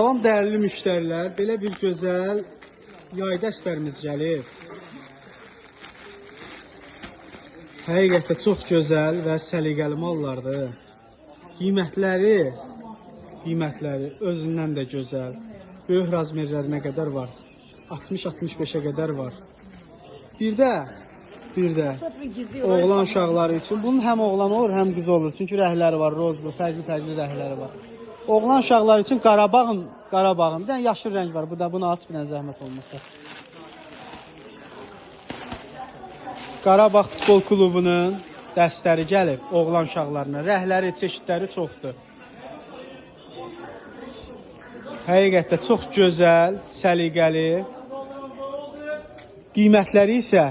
Salam dəyərli müştərilər, belə bir gözəl yay dəstlərimiz gəlir. Həqiqətən çox gözəl və səliqəli mallardır. Qiymətləri özündən də gözəl. Böyük razmerlərinə qədər var. 60-65'e qədər var. Bir də oğlan uşaqları üçün. Bunun həm oğlan olur, həm qız olur. Çünki rəhləri var, rozlu, fərqli rəhləri var. Oğlan uşaqları üçün Qarabağın bir dənə yaşıl rəng var. Bu da bunu aç, bir dənə zəhmət olmasa. Qarabağ futbol klubunun dəstləri gəlib oğlan uşaqlarına. Rəhləri, çeşidləri çoxdur. Həqiqətən çox gözəl, səliqəli. Qiymətləri isə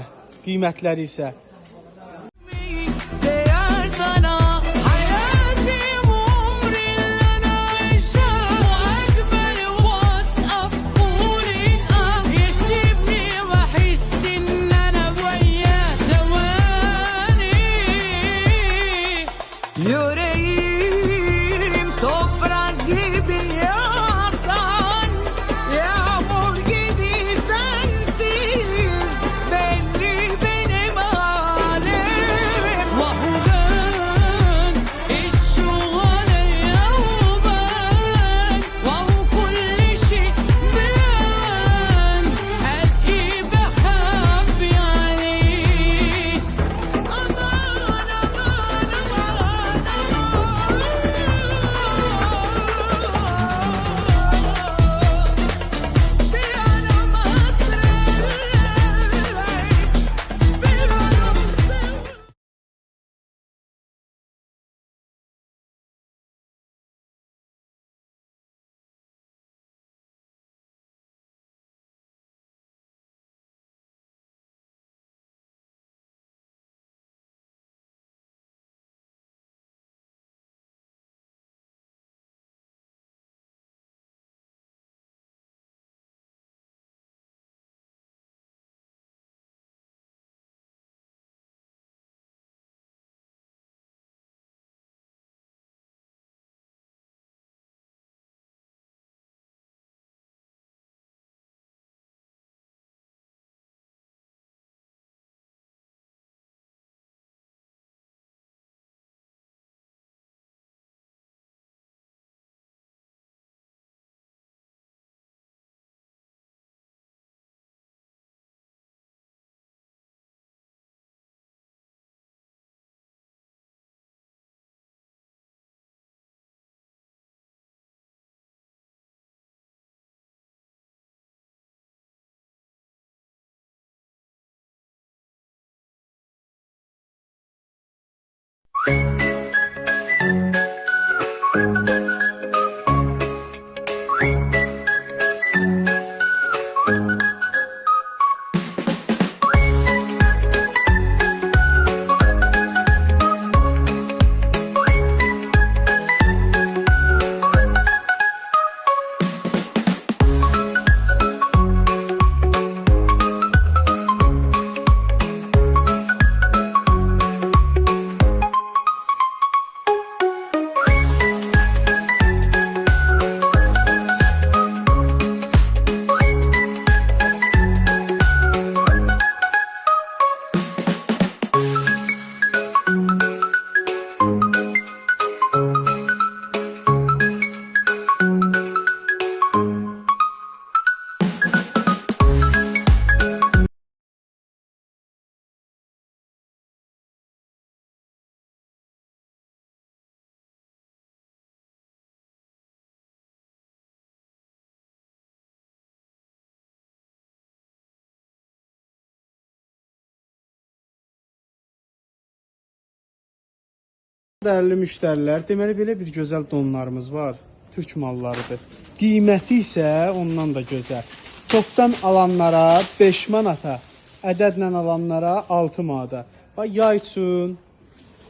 dəyərli müştərilər, deməli belə bir gözəl donlarımız var. Türk mallarıdır. Qiyməti isə ondan da gözəl. Çoxdan alanlara 5 manata, ədədlə alanlara 6 manata. Bax, yay üçün,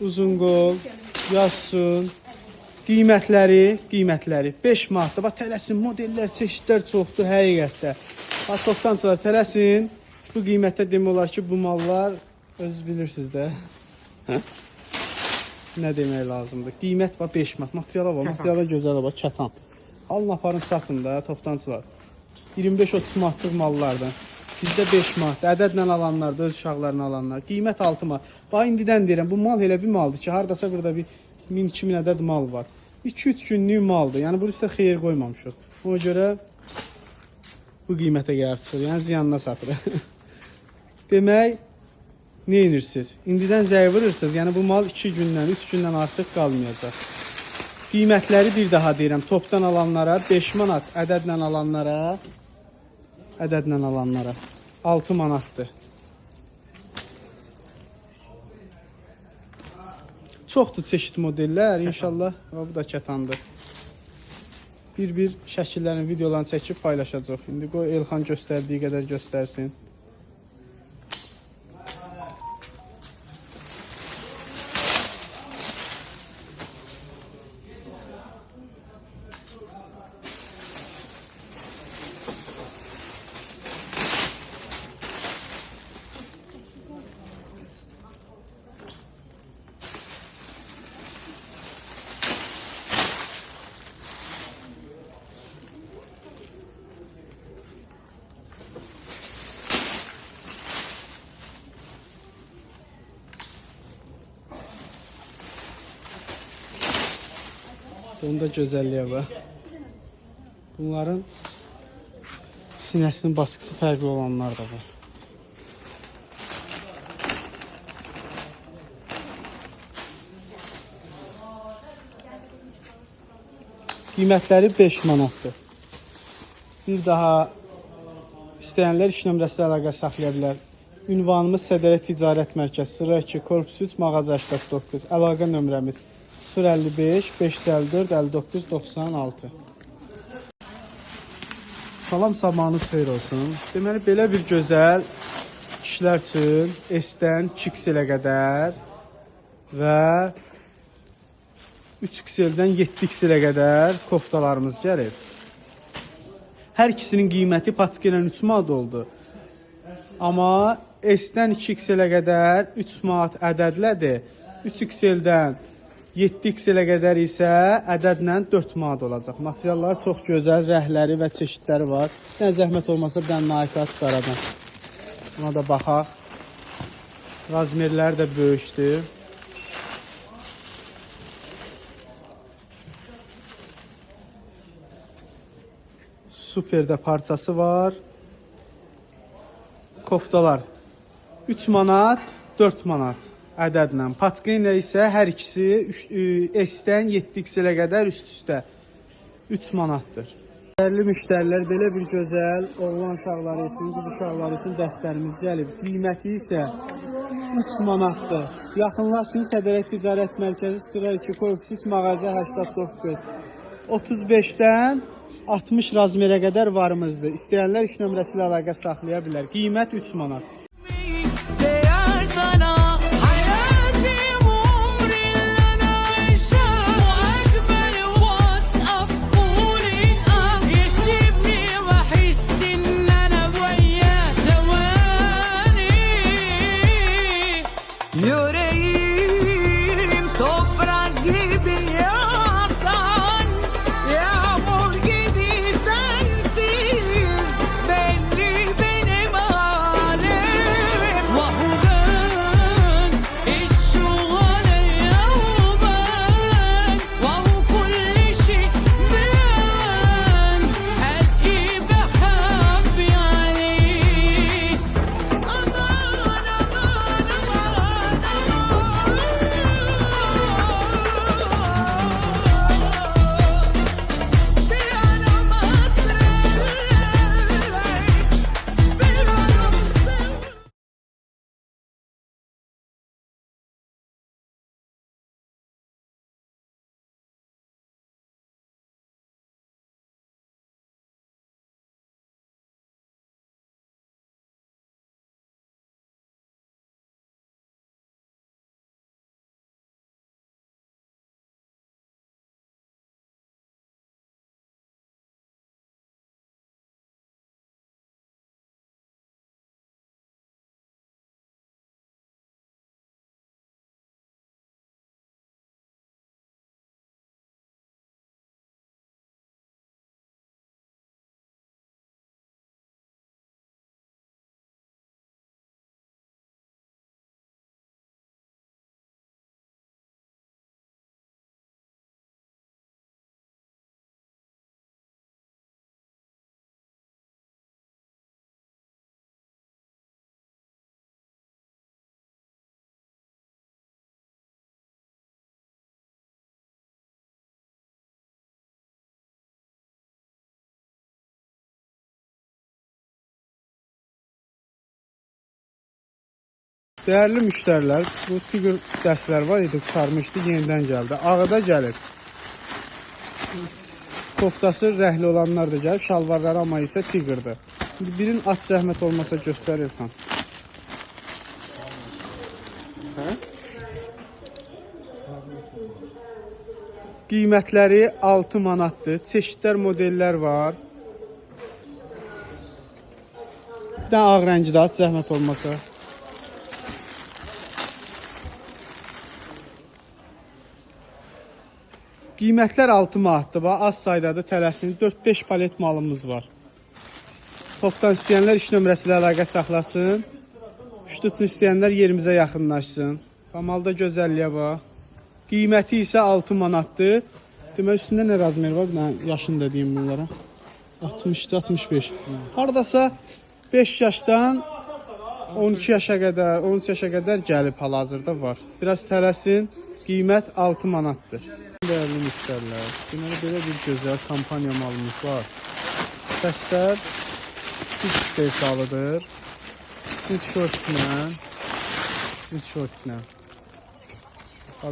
uzun qol, yaz üçün qiymətləri 5 manatda. Bax, tələsin, modellər, çeşidlər çoxdur həqiqətdə. Bax, çoxdan sonra tələsin. Bu qiymətdə demək olar ki, bu mallar özünüz bilirsiniz də. Hə? Nə demək lazımdır? Qiymət var 5 manat. Materiala var. Materiala gözəl var. Çatan. Alın aparın satın da toptancılar. 25-30 manatlıq mallardan. Bizdə 5 manat. Ədədlə alanlar da öz uşaqlarını alanlar. Qiymət 6 manat. Bax indidən deyirəm, bu mal elə bir maldır ki, hardasa burada bir 1000-2000 ədəd mal var. 2-3 günlük maldır. Yəni bu üstə xeyir qoymamışıq. Ona görə bu qiymətə gəlib çıxır. Yəni ziyanına satır. Demək, nə edirsiniz? İndidən zəy yəni bu mal 2 gündən, 3 gündən artıq qalmayacaq. Qiymətləri bir daha deyirəm, topdan alanlara 5 manat, ədədlə alanlara 6 manatdır. Çoxdur çeşit modellər, inşallah bu da kətandır. Bir şəkillərin, videolarını çəkib paylaşacaq. İndi qoy Elxan göstərdiyi qədər göstərsin. Onun da gözəlliyə bax. Bunların sinəsinin baskısı fərqli olanlar da var. Qiymətləri 5 manatdır. Bir daha istəyənlər iş nömrəsi ilə əlaqə saxlaya bilər. Ünvanımız Sədərə Ticarət Mərkəzi, sıra 2, korpus 3, mağaza 89. Əlaqə nömrəmiz 055 554 59 96. Salam, sabahınız xeyir olsun. Deməli, belə bir gözəl kişilər üçün S-dən 2XL-ə qədər və 3XL-dən 7XL-ə qədər koftalarımız gəlir. Hər ikisinin qiyməti patika ilə 3 manat oldu. Amma S-dən 2XL-ə qədər 3 manat ədədlədir. 3XL-dən 7XL-ə qədər isə ədədlə 4 manat olacaq. Materiallar çox gözəl, rəhləri və çeşidləri var. Yəni zəhmət olmasa bir dənə Nike çıxaradan. Buna da baxaq. Razmerlər də böyükdür. Superdə parçası var. Koftalar 3 manat, 4 manat ədədlə. Patika ilə isə hər ikisi S-dən 7XL-ə qədər üst-üstə 3 manatdır. Dəyərli müştərilər, belə bir gözəl oğlan uşaqları üçün, qız uşaqları üçün dəstlərimiz gəlib. Qiyməti isə 3 manatdır. Yaxınlaşın Sədərə Ticarət Mərkəzi, sıra 2, korpus 3, mağaza 89. 35-dən 60 razmerə qədər varımızdır. İstəyənlər iş nömrəsi ilə əlaqə saxlaya bilər. Qiymət 3 manat. Değerli müştərilər, bu figür dərslər var idi, qurtarmışdı, yenidən gəldi. Ağda gəlib. Koftası rəhli olanlar da gəlib, şalvarları amma isə figürdir. Birin aç zəhmət olmasa göstərirsən. Hə? Qiymətləri 6 manatdır. Çeşidlər modellər var. Bir də ağ rəngi də aç zəhmət olmasa. Qiymətlər 6 manatdır. Az saydadır, tələsiniz. 4-5 palet malımız var. Topdan istəyənlər iş nömrəsi ilə əlaqə saxlasın. Ştuçun istəyənlər yerimizə yaxınlaşsın. Qamalda gözəlliyə bax. Qiyməti isə 6 manatdır. Demək üstündə nə razmer var? Mən yaşını da deyim bunlara. 60-65. Haradasa 5 yaşdan 12 yaşa qədər, 13 yaşa qədər gəlib hal-hazırda var. Biraz tələsin. Qiymət 6 manatdır. Değerli müştərilər, deməli belə bir gözəl kampaniya malımız var. Səslər üç istehsalıdır. Cins şortla.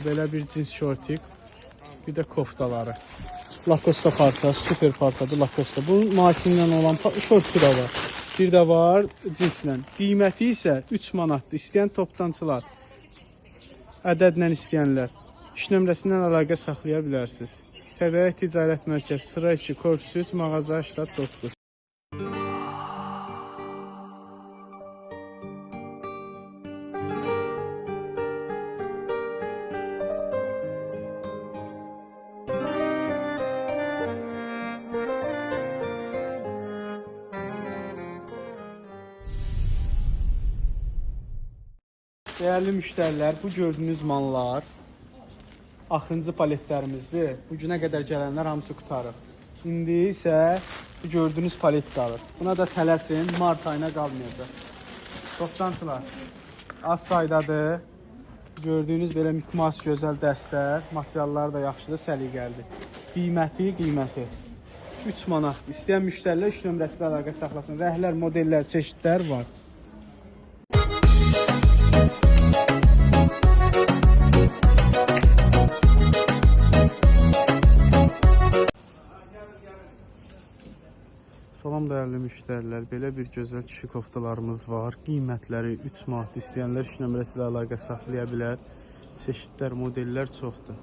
Belə bir cins şortik, bir də koftaları. Lakosta parça, super parçadır Lakosta. Bu maşinlə olan şortki də var. Bir də var cinslə. Qiyməti isə 3 manatdır. İstəyən toptancılar, ədədlə istəyənlər iş nömrəsindən əlaqə saxlaya bilərsiniz. Səvəyə Ticarət Mərkəzi, sıra 2, korpus 3, mağaza 89. Değerli müştərilər, bu gördüyünüz mallar axırıncı paletlərimizdir. Bu günə qədər gələnlər hamısı qutarır. İndi isə bu gördüyünüz palet qalır. Buna da tələsin, mart ayına qalmayacaq. Toplantılar az saydadır. Gördüyünüz belə mikmas gözəl dəstər, materiallar da yaxşıdır, səliqəlidir. Qiyməti 3 manat. İstəyən müştərilər iş nömrəsi ilə əlaqə saxlasın. Rəhlər, modellər, çeşidlər var. Salam değerli müştərilər, belə bir gözəl kişi koftalarımız var. Qiymətləri 3 manat. İstəyənlər iş nömrəsi ilə əlaqə saxlaya bilər. Çeşidlər, modellər çoxdur.